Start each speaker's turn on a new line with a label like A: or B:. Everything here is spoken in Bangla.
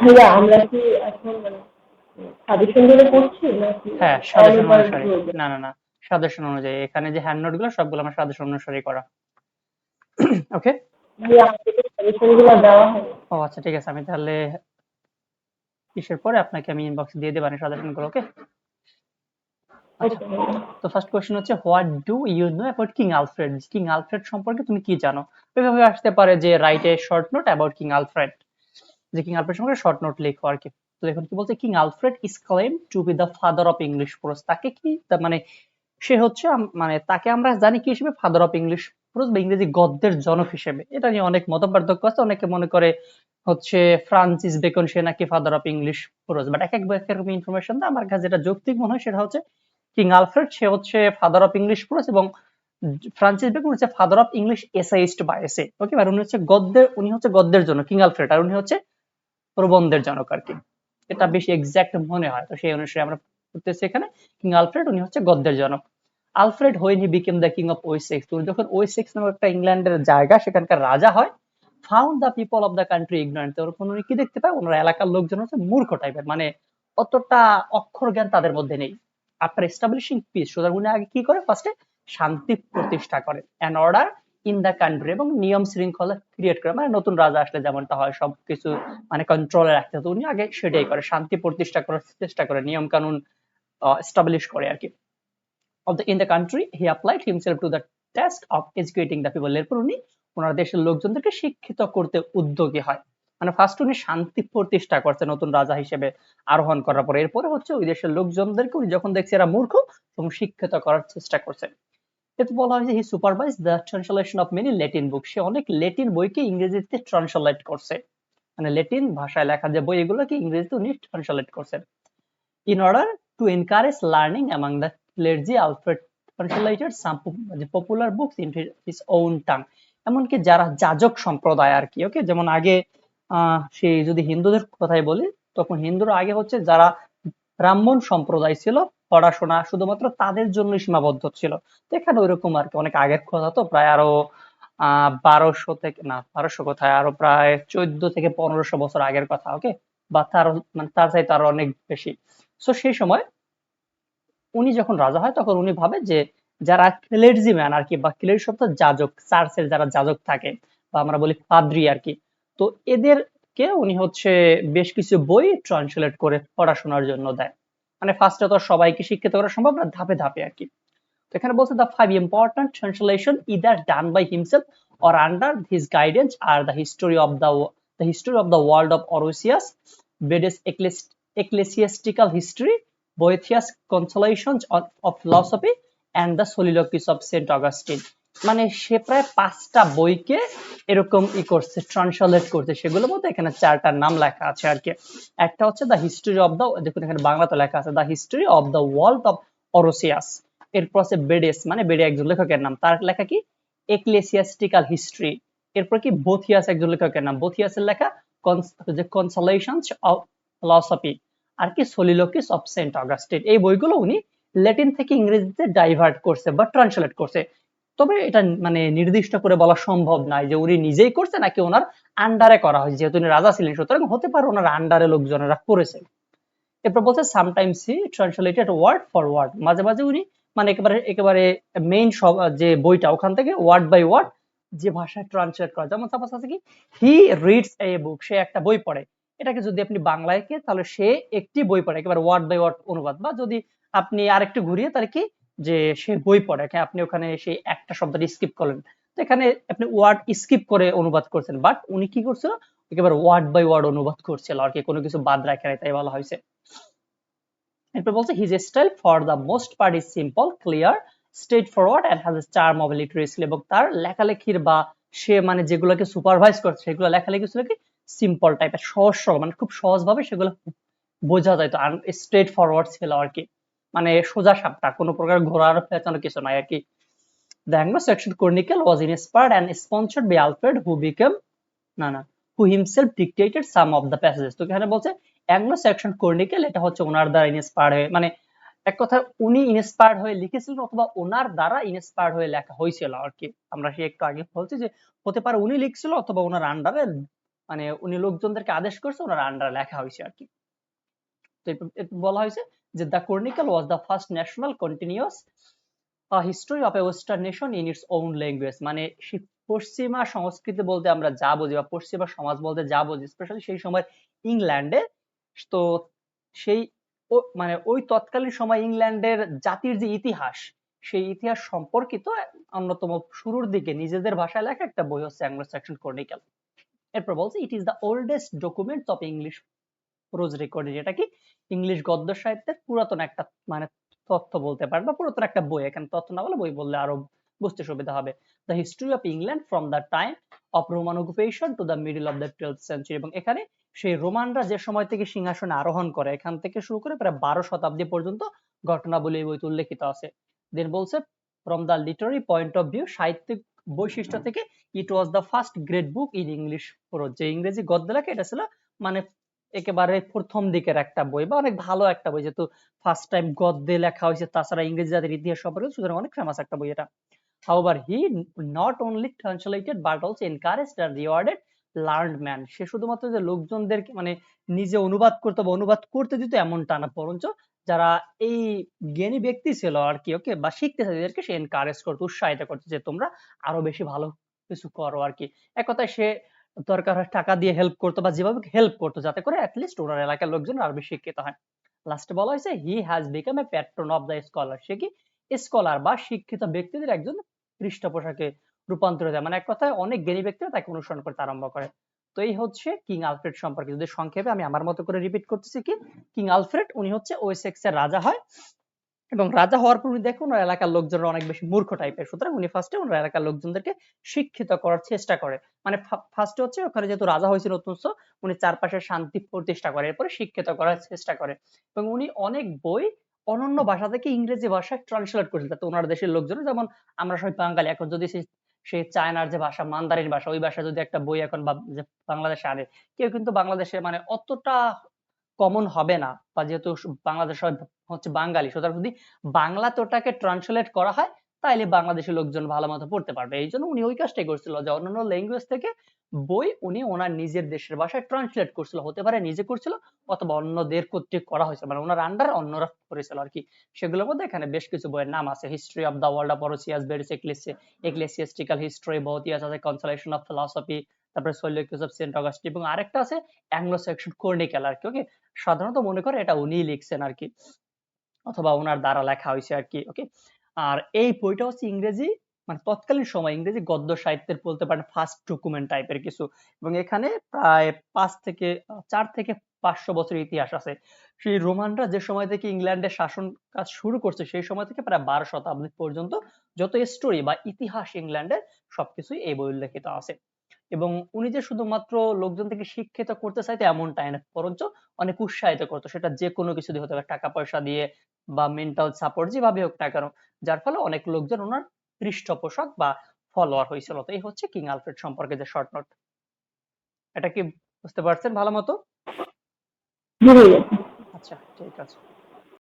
A: ভাইয়া আমরা কি এখন মানে সাজেশন গুলো করছি নাকি
B: হ্যাঁ,
A: অল
B: সাজেশন
A: ওভার
B: অনুসারে। না, না, না। সাজেশন অনুযায়ী। এখানে যে হ্যান্ড নোট গুলো সবগুলো আমার সাজেশন অনুসারেই করা। ওকে?
A: ভাইয়া আমাকে সাজেশন গুলো দেওয়া হবে?
B: ও আচ্ছা, ঠিক আছে। আমি তাহলে কিসের পরে আপনাকে আমি ইনবক্সে দিয়ে দেব সাজেশন গুলো। ওকে? আচ্ছা।
A: ওকে ভাইয়া।
B: তো ফার্স্ট কোশ্চেন হচ্ছে, what do you know about King Alfred? King Alfred সম্পর্কে তুমি কি জানো? এভাবে আসতে পারে যে right a short note about King Alfred, যে কিং আলফ্রেড সম্পর্কে শর্ট নোট লেখো আর কি। তো এখন কি বলছে, King Alfred is claimed to be the father of English prose. তাকে কি মানে সে হচ্ছে মানে তাকে আমরা জানি কি হিসেবে, ফাদার অফ ইংলিশ প্রোজ বা ইংরেজি গদ্যের জনক হিসেবে। এটা নিয়ে অনেক মতপার্থক্য আছে। অনেকে মনে করে হচ্ছে ফ্রান্সিস বেকন সে নাকি father of English pros, but এক রকম ইনফরমেশন দেয়। আমার কাছে যেটা যৌক্তিক মনে হয় সেটা হচ্ছে কিং আলফ্রেড সে হচ্ছে ফাদার অফ ইংলিশ প্রোজ, এবং ফ্রান্সিস বেকন হচ্ছে ফাদার অফ ইংলিশ এসাইস্ট বা এসে। ওকে, আর উনি হচ্ছে গদ্যের জন্য কিং আলফ্রেড, আর উনি হচ্ছে প্রবন্ধের জনক আর কি। এটা বেশি এক্সাক্ট মনে হয়। তো সেই অনুসারে আমরা করতেছি এখানে কিং আলফ্রেড উনি হচ্ছে গদ্যের জনক। Alfred when he became the king of Wessex, উনি যখন ওয়েসেক্স নামক একটা ইংল্যান্ডের জায়গা সেখানকার রাজা হয়, found the people of the country ignorant, তখন উনি কি দেখতে পায়, ওনার এলাকার লোকজন হচ্ছে মূর্খ টাইপের, মানে অতটা অক্ষর জ্ঞান তাদের মধ্যে নেই। আফটার এস্টাবলিশিং পিস, সুতরাং উনি আগে কি করে, ফার্স্টে শান্তি প্রতিষ্ঠা করে, an order in the country, এবং নিয়ম শৃঙ্খলা ক্রিয়েট করে, মানে নতুন রাজা আসলে যেমনটা হয় সবকিছু মানে কন্ট্রোলে রাখতে হতো, উনি আগে সেটাই করে, শান্তি প্রতিষ্ঠা করার চেষ্টা করে, নিয়ম কানুন এস্টাবলিশ করে আর কি। in the country he applied himself to the task of educating the people, এরপর উনি ওনার দেশের লোকজনদেরকে শিক্ষিত করতে উদ্যোগী হয়। মানে ফার্স্ট উনি শান্তি প্রতিষ্ঠা করছে নতুন রাজা হিসেবে আরোহণ করার পরে, এরপরে হচ্ছে ওই দেশের লোকজনদেরকে উনি যখন দেখছে এরা মূর্খ তখন শিক্ষিত করার চেষ্টা করছে। এতে বলা হয়েছে he supervise the translation of many Latin book, সে অনেক ল্যাটিন বইকে ইংরেজিতে ট্রান্সলেট করছে, মানে ল্যাটিন ভাষায় লেখা যে বই এগুলোকে ইংরেজিতে উনি ট্রান্সলেট করছেন। In order to encourage learning among the clergy, Alfred translated some popular books into his own tongue. এমনকি যারা যাজক সম্প্রদায় আর কি, ওকে, যেমন আগে সেই যদি হিন্দুদের কথাই বলি, তখন হিন্দুরা আগে হচ্ছে যারা ব্রাহ্মণ সম্প্রদায় ছিল, পড়াশোনা শুধুমাত্র তাদের জন্য সীমাবদ্ধ ছিল। তো এখানে ওইরকম আর কি, অনেক আগের কথা, তো প্রায় আরো 1200 থেকে না, 1200 কোথায়, আরো প্রায় 14 থেকে 1500 বছর আগের কথা। ওকে, বা তার মানে তার চাইতে আরো অনেক বেশি। সো সেই সময় উনি যখন রাজা হয় তখন উনি ভাবে যে যারা ক্লেরজিম্যান আর কি, বা ক্লেরি শব্দ যাজক, চার্চের যারা যাজক থাকে বা আমরা বলি পাদ্রী আর কি, তো এদেরকে উনি হচ্ছে বেশ কিছু বই ট্রান্সলেট করে পড়াশোনার জন্য দেয়। মানে ফার্স্টে তো সবাইকে শিক্ষিত করা সম্ভব না, ধাপে ধাপে আর কি। তো এখানে বলছে the 5 important translation either done by himself or under his guidance আর the history of the world of Orosius, Bede's ecclesiastical history, Boethius' consolations of philosophy, and the soliloquies of Saint Augustine। মানে সে প্রায় 5টা বইকে এরকম করছে, ট্রান্সলেট করছে। সেগুলোর মধ্যে এখানে 4টার নাম লেখা আছে আর কি। একটা হচ্ছে দ্য হিস্টরি অফ দ্য, দেখুন এখানে বাংলাতে লেখা আছে the history of the world of Orosius. এরপর আছে বেডেস, মানে বেডে একজন লেখকের নাম, তার লেখা কি এক্লেসিয়াস্টিক্যাল হিস্ট্রি। এরপর কি বোথিয়াস একজন লেখকের নাম, বোথিয়াসের লেখা যে কনসোলেশনস অফ ফিলসফি, আর কি সলিলোকিস অফ সেন্ট অগাস্টিন। এই বইগুলো উনি ল্যাটিন থেকে ইংরেজিতে ডাইভার্ট করছে বা ট্রান্সলেট করছে। তবে এটা মানে নির্দিষ্ট করে বলা সম্ভব নয় যে উনি নিজেই করছে নাকি ওনার আন্ডারে করা হয়েছে, যেহেতু উনি রাজা ছিলেন সুতরাং হতে পারে ওনার আন্ডারে লোকজনেরা করেছে। এরপর বলছে sometimes he translated word for word, মাঝে মাঝে উনি মানে একেবারে একেবারে মেইন সব যে বইটা ওখান থেকে ওয়ার্ড বাই ওয়ার্ড যে ভাষায় ট্রান্সলেট করা, যেমন সাপোজ আছে কি হি রিডস এ বুক, সে একটা বই পড়ে, এটাকে যদি আপনি বাংলায় কে তাহলে সে একটি বই পড়ে, একেবারে ওয়ার্ড বাই ওয়ার্ড অনুবাদ। বা যদি আপনি আরেকটু ঘুরিয়ে তাহলে কি যে সে বই পড়ে, আপনি ওখানে সেই একটা শব্দটা স্কিপ করলেন, তো এখানে আপনি ওয়ার্ড স্কিপ করে অনুবাদ করছেন, বাট উনি কি করছিল একেবারে ওয়ার্ড বাই ওয়ার্ড অনুবাদ করছিল আর কি, কোনো কিছু বাদ রাখে নাই, তাই বলা হয়েছে। এরপর বলছে his style for the most part is simple clear straight forward and has a charm of literacy, এবং তার লেখালেখির বা সে মানে যেগুলোকে সুপারভাইজ করছে সেগুলো লেখালেখি ছিল কি সিম্পল টাইপের, সহজ সরল, মানে খুব সহজভাবে সেগুলো বোঝা যায়, তো স্ট্রেট ফরওয়ার্ড ছিল আর কি, মানে সোজা সাপটা, কোনো প্রকার ঘোরার পেঁচানো কিছু নাই আর কি। The Anglo-Saxon Chronicle was inspired and sponsored by Alfred, who became না না who himself dictated some of the passages। তো এখানে বলছে অ্যাংলো স্যাক্সন ক্রনিকেল, এটা হচ্ছে ওনার দ্বারা ইন্সপায়ার্ড হয়ে, মানে এক কথা উনি ইন্সপায়ার্ড হয়ে লিখেছিলেন অথবা ওনার দ্বারা ইন্সপায়ার্ড হয়ে লেখা হয়েছিল আর কি। আমরা সে একটু আগে বলছি যে হতে পারে উনি লিখছিল অথবা ওনার আন্ডারে মানে উনি লোকজনদেরকে আদেশ করছে, ওনার আন্ডারে লেখা হয়েছে আর কি। তো এরপর বলা হয়েছে যে the chronicle was the first national continuous history of A western nation in its own language. মানে পশ্চিমা সংস্কৃতি বলতে আমরা যা বুঝি বা পশ্চিমা সমাজ বলতে যা বুঝি, স্পেশালি সেই সময় ইংল্যান্ডে, তো সেই মানে ওই তৎকালীন সময় ইংল্যান্ডের জাতির যে ইতিহাস, সেই ইতিহাস সম্পর্কিত অন্যতম শুরুর দিকে নিজেদের ভাষায় লেখা একটা বই হচ্ছে অ্যাংলো স্যাক্সন ক্রনিকল। এরপর বলছে it is the oldest document of English pros record, যেটা কি ইংলিশ গদ্য সাহিত্যের পুরাতন একটা মানে তথ্য বলতে পারেন বা পুরাতন একটা বই। এখানে তথ্য না বলে বই বললে আরো বুঝতে সুবিধা হবে। The history of England from the time of Roman occupation to the middle of the 12th century. এবং এখানে সেই রোমানরা যে সময় থেকে সিংহাসনে আরোহণ করে এখান থেকে শুরু করে প্রায় 12 শতাব্দী পর্যন্ত ঘটনাবলী এই বইতে উল্লেখিত আছে। দেন বলছে from the literary point of view, সাহিত্যিক বৈশিষ্ট্য থেকে, it was the first great book in English prose. যে ইংরেজি গদ্য লেখা, এটা ছিল মানে একেবারে প্রথম দিকের একটা বই বা অনেক ভালো একটা বই, যেহেতু ফার্স্ট টাইম গদ্যে লেখা হয়েছে, তাছাড়া ইংরেজি জাতির ইতিহাস সম্পর্কে, সুতরাং অনেক ফেমাস একটা বই এটা। However, he not only translated but also encouraged and rewarded learned man. সে শুধুমাত্র যে লোকজনদেরকে মানে নিজে অনুবাদ করতে বা অনুবাদ করতে দিত এমনটা না, বরঞ্চ যারা এই জ্ঞানী ব্যক্তি ছিল আর কি, ওকে, বা শিখতে তাদেরকে সে এনকারেজ করতো, উৎসাহিত করতো যে তোমরা আরো বেশি ভালো কিছু করো আর কি। এক কথায় সে দরকার হয় টাকা দিয়ে হেল্প করতো বা যেভাবে হেল্প করতো, যাতে করে অ্যাটলিস্ট ওনার এলাকার লোকজন আরো বেশি শিক্ষিত হয়। লাস্টে বলা হয়েছে he has become a patron of the scholar. সে কি স্কলার বা শিক্ষিত ব্যক্তিদের একজন পৃষ্ঠপোষকে রূপান্তরিত হয়। মানে এক কথায় অনেক জ্ঞানী ব্যক্তিরা তাকে অনুসরণ করতে আরম্ভ করে। তো এই হচ্ছে কিং আলফ্রেড সম্পর্কে। যদি সংক্ষেপে আমি আমার মতো করে রিপিট করতেছি, কি কিং আলফ্রেড উনি হচ্ছে ওয়েসেক্সের রাজা হয়, এবং রাজা হওয়ার পর উনি দেখুন ওনার এলাকার লোকজনরা অনেক বেশি মূর্খ টাইপের, সুতরাং উনি ফার্স্টে ওনার এলাকার লোকজনদেরকে শিক্ষিত করার চেষ্টা করে। মানে ফার্স্টে হচ্ছে ওখানে যেহেতু রাজা হয়েছিল নতুন, উনি চারপাশে শান্তি প্রতিষ্ঠা করে, এরপরে শিক্ষিত করার চেষ্টা করে। এবং উনি অনেক বই অনন্য ভাষা থেকে ইংরেজি ভাষায় ট্রান্সলেট করেছিল, তো ওনার দেশের লোকজন, যেমন আমরা সবাই বাঙালি, এখন যদি সেই চায়নার যে ভাষা মান্দারিন ভাষা, ওই ভাষা যদি একটা বই এখন বাংলাদেশে আনে, কেউ কিন্তু বাংলাদেশে মানে অতটা কমন হবে না, বা যেহেতু বাংলাদেশ হচ্ছে বাঙালি, সুতরাং যদি বাংলাতে ওটাকে ট্রান্সলেট করা হয় তাইলে বাংলাদেশের লোকজন ভালো মতো পড়তে পারবে। এই জন্য উনি ওই কাজটাই করছিল যে অন্যান্য ল্যাঙ্গুয়েজ থেকে বই উনি ওনার নিজের দেশের ভাষায় ট্রান্সলেট করছিল, হতে পারে নিজে করছিল অথবা অন্যদের কর্তৃক করা হয়েছে, মানে ওনার আন্ডারে অন্যরা করেছিল আর কি। সেগুলোর মধ্যে এখানে বেশ কিছু বইয়ের নাম আছে, history of the world of Orosius Bede's ecclesiastical history, বহুত আছে, কনসোলেশন অফ ফিলসফি, তারপরে সোলিলোকুইজ অফ সেন্ট অগাস্টিন, এবং আরেকটা আছে অ্যাংলো স্যাক্সন ক্রনিকল আর কি। ওকে, সাধারণত মনে করে এটা উনিই লিখছেন আর কি, অথবা ওনার দ্বারা লেখা হয়েছে আর কি। ওকে, আর এই বইটা হচ্ছে ইংরেজি মানে তৎকালীন সময় ইংরেজি গদ্য সাহিত্যের বলতে পারেন ফার্স্ট ডকুমেন্ট টাইপের কিছু, এবং এখানে প্রায় 4 থেকে 500 বছরের ইতিহাস আছে। সেই রোমানরা যে সময় থেকে ইংল্যান্ডের শাসন কাজ শুরু করছে সেই সময় থেকে প্রায় 12 শতাব্দী পর্যন্ত যত স্টোরি বা ইতিহাস ইংল্যান্ডের, সবকিছুই এই বই উল্লেখিত আছে। এবং উনি যে শুধুমাত্র লোকজন থেকে শিক্ষিত করতে চাইতো এমনটাই না, বরঞ্চ অনেক উৎসাহিত করতো, সেটা যে কোনো কিছু দিয়ে হতে পারে, টাকা পয়সা দিয়ে বা মেন্টাল সাপোর্ট, যেভাবে হোক না কেন, যার ফলে অনেক লোকজন ওনার পৃষ্ঠপোষক বা ফলোয়ার হয়েছিল। তো এই হচ্ছে কিং আলফ্রেড সম্পর্কে যে শর্ট নোট। এটা কি বুঝতে পারছেন ভালো মতো?
A: জি ভাইয়া।
B: আচ্ছা, ঠিক আছে।